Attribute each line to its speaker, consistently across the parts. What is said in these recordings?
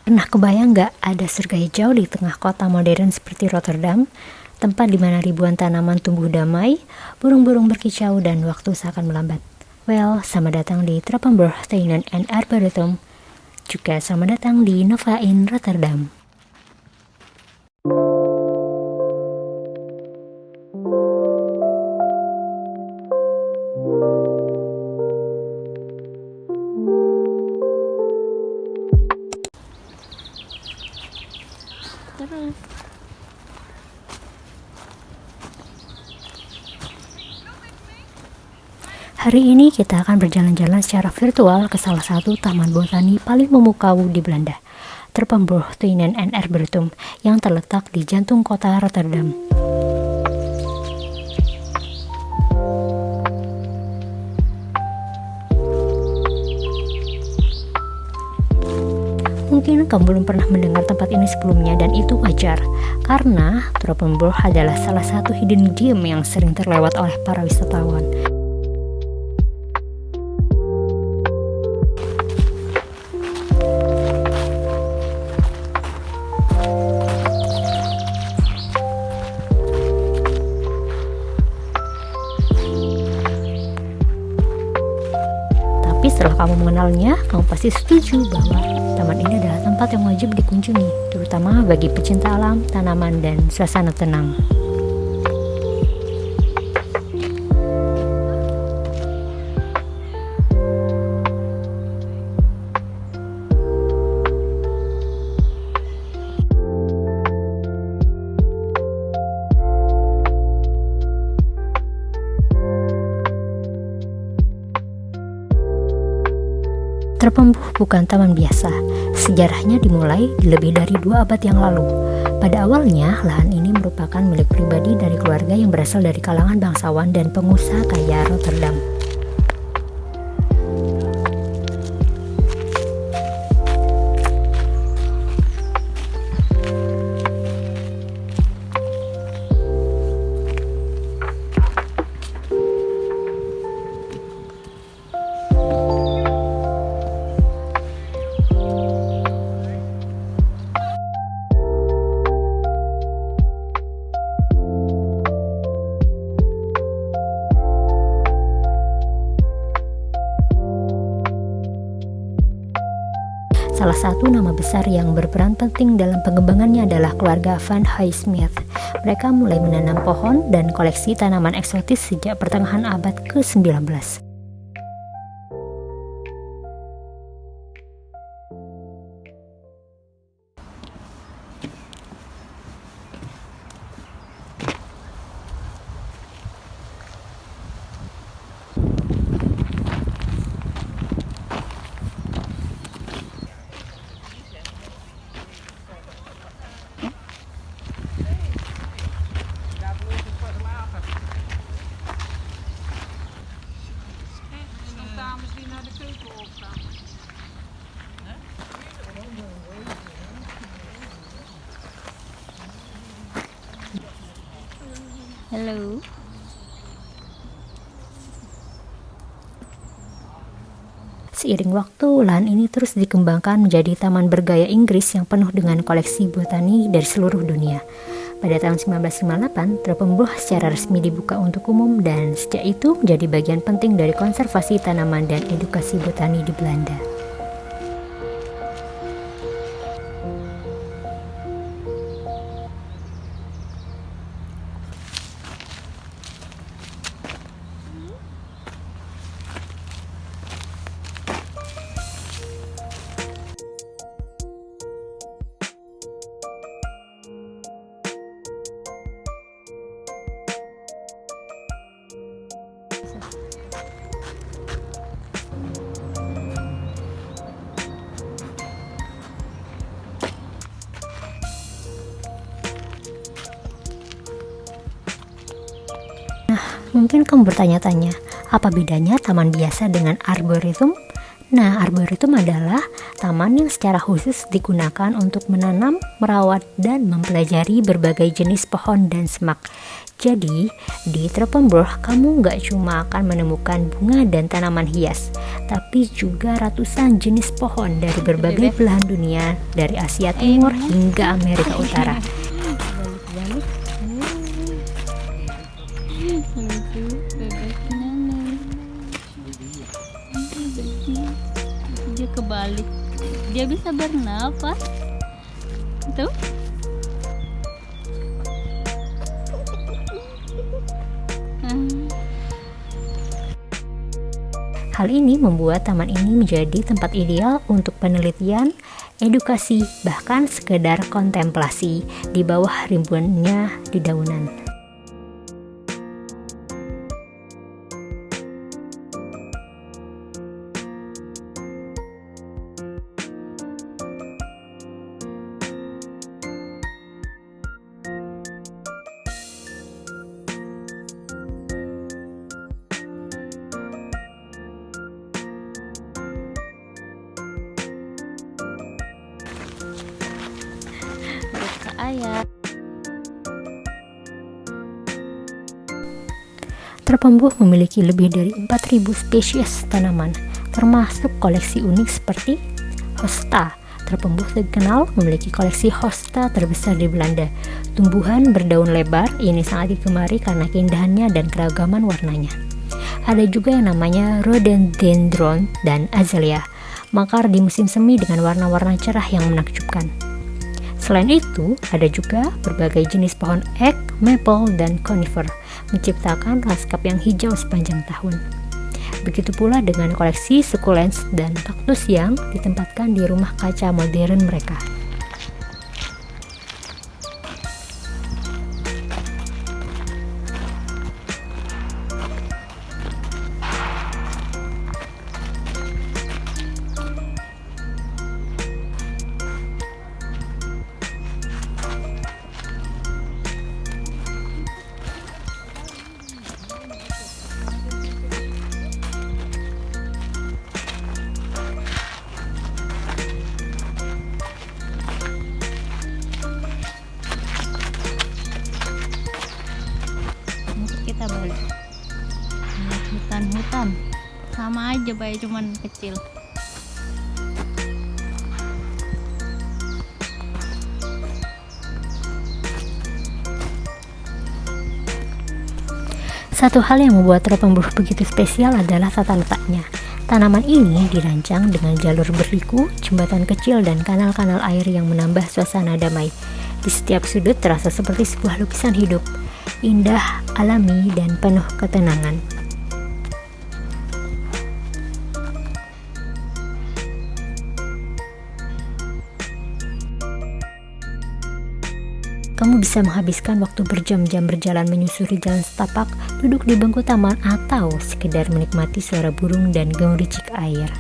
Speaker 1: Pernah kebayang nggak ada surga hijau di tengah kota modern seperti Rotterdam, tempat di mana ribuan tanaman tumbuh damai, burung-burung berkicau dan waktu seakan melambat? Well, selamat datang di Trappenborg Tuinen and Arboretum. Juga selamat datang di Nova in Rotterdam. Hari ini kita akan berjalan-jalan secara virtual ke salah satu taman botani paling memukau di Belanda, Trappenborg Tuinen and Arboretum, yang terletak di jantung kota Rotterdam. Mungkin kamu belum pernah mendengar tempat ini sebelumnya, dan itu wajar, karena Trappenborg adalah salah satu hidden gem yang sering terlewat oleh para wisatawan. Tapi setelah kamu mengenalnya, kamu pasti setuju bahwa taman ini adalah tempat yang wajib dikunjungi, terutama bagi pecinta alam, tanaman, dan suasana tenang. Trappenborg bukan taman biasa. Sejarahnya dimulai lebih dari 2 abad yang lalu. Pada awalnya, lahan ini merupakan milik pribadi dari keluarga yang berasal dari kalangan bangsawan dan pengusaha kaya Rotterdam. Salah satu nama besar yang berperan penting dalam pengembangannya adalah keluarga Van Huysmith. Mereka mulai menanam pohon dan koleksi tanaman eksotis sejak pertengahan abad ke-19.
Speaker 2: Dames die naar de keuken opgaan.
Speaker 1: Halo. Seiring waktu, lahan ini terus dikembangkan menjadi taman bergaya Inggris yang penuh dengan koleksi botani dari seluruh dunia. Pada tahun 1958, Trappenborg secara resmi dibuka untuk umum, dan sejak itu menjadi bagian penting dari konservasi tanaman dan edukasi botani di Belanda. Mungkin kamu bertanya-tanya, apa bedanya taman biasa dengan arboretum? Nah, arboretum adalah taman yang secara khusus digunakan untuk menanam, merawat, dan mempelajari berbagai jenis pohon dan semak. Jadi, di Treppenborg kamu nggak cuma akan menemukan bunga dan tanaman hias, tapi juga ratusan jenis pohon dari berbagai belahan dunia, dari Asia Timur hingga Amerika Utara.
Speaker 3: Dia kebalik, dia bisa bernapas tuh.
Speaker 1: Hal ini membuat taman ini menjadi tempat ideal untuk penelitian, edukasi, bahkan sekedar kontemplasi di bawah rimbunnya dedaunan.
Speaker 3: Ayah.
Speaker 1: Treppenborg memiliki lebih dari 4.000 spesies tanaman, termasuk koleksi unik seperti hosta. Treppenborg dikenal memiliki koleksi hosta terbesar di Belanda. Tumbuhan berdaun lebar ini sangat digemari karena keindahannya dan keragaman warnanya. Ada juga yang namanya rhododendron dan azalea, mekar di musim semi dengan warna-warna cerah yang menakjubkan. Selain itu, ada juga berbagai jenis pohon ek, maple, dan conifer, menciptakan lanskap yang hijau sepanjang tahun. Begitu pula dengan koleksi sukulens dan kaktus yang ditempatkan di rumah kaca modern mereka.
Speaker 3: Kita balik hutan-hutan sama aja baik, cuman kecil.
Speaker 1: Satu hal yang membuat Treppenborg begitu spesial adalah tata letaknya. Tanaman ini dirancang dengan jalur berliku, jembatan kecil, dan kanal-kanal air yang menambah suasana damai. Di setiap sudut terasa seperti sebuah lukisan hidup, indah, alami, dan penuh ketenangan. Kamu bisa menghabiskan waktu berjam-jam berjalan menyusuri jalan setapak, duduk di bangku taman, atau sekedar menikmati suara burung dan gemericik air.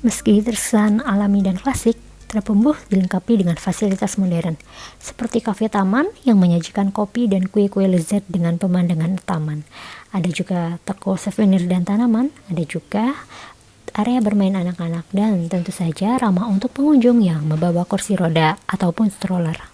Speaker 1: Meski terkesan alami dan klasik, Treppenborg dilengkapi dengan fasilitas modern, seperti kafe taman yang menyajikan kopi dan kue-kue lezat dengan pemandangan taman. Ada juga toko souvenir dan tanaman, ada juga area bermain anak-anak, dan tentu saja ramah untuk pengunjung yang membawa kursi roda ataupun stroller.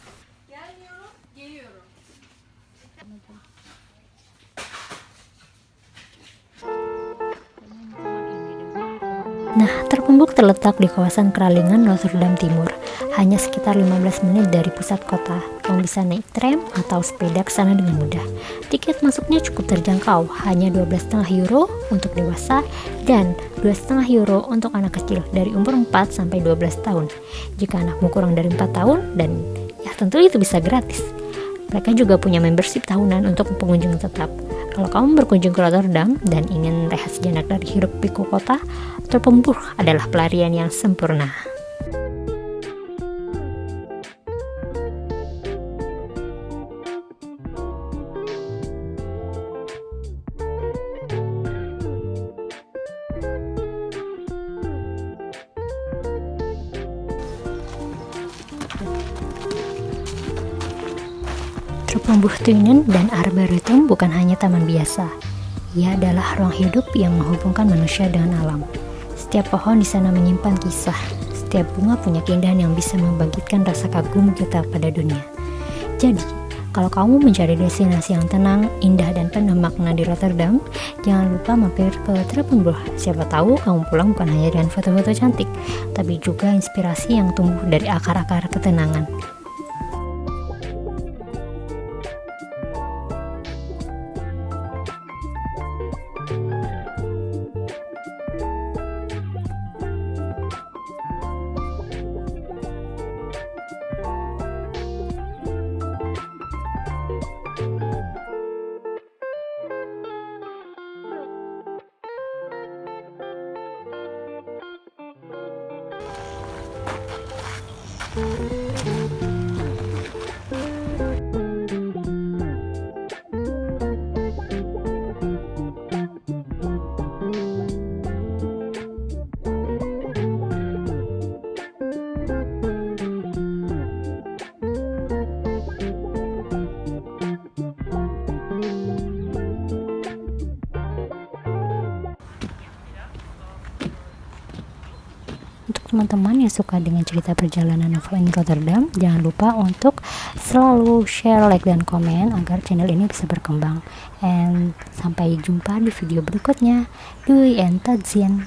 Speaker 1: Nah, Treppenborg terletak di kawasan Kralingen, Rotterdam Timur, hanya sekitar 15 menit dari pusat kota. Kamu bisa naik tram atau sepeda ke sana dengan mudah. Tiket masuknya cukup terjangkau, hanya 12,5 euro untuk dewasa dan 2,5 euro untuk anak kecil dari umur 4 sampai 12 tahun. Jika anakmu kurang dari 4 tahun, dan ya tentu itu bisa gratis. Mereka juga punya membership tahunan untuk pengunjung tetap. Kalau kamu berkunjung ke Rotterdam dan ingin rehat sejenak dari hiruk pikuk kota, Treppenborg adalah pelarian yang sempurna. Tropenbuchttuinen dan Arboretum bukan hanya taman biasa. Ia adalah ruang hidup yang menghubungkan manusia dengan alam. Setiap pohon di sana menyimpan kisah. Setiap bunga punya keindahan yang bisa membangkitkan rasa kagum kita pada dunia. Jadi, kalau kamu mencari destinasi yang tenang, indah, dan penuh makna di Rotterdam, jangan lupa mampir ke Trappenbroek. Siapa tahu kamu pulang bukan hanya dengan foto-foto cantik, tapi juga inspirasi yang tumbuh dari akar-akar ketenangan. Untuk teman-teman yang suka dengan cerita perjalanan Novel in Rotterdam, jangan lupa untuk selalu share, like, dan komen agar channel ini bisa berkembang. And sampai jumpa di video berikutnya. Doei and tot ziens.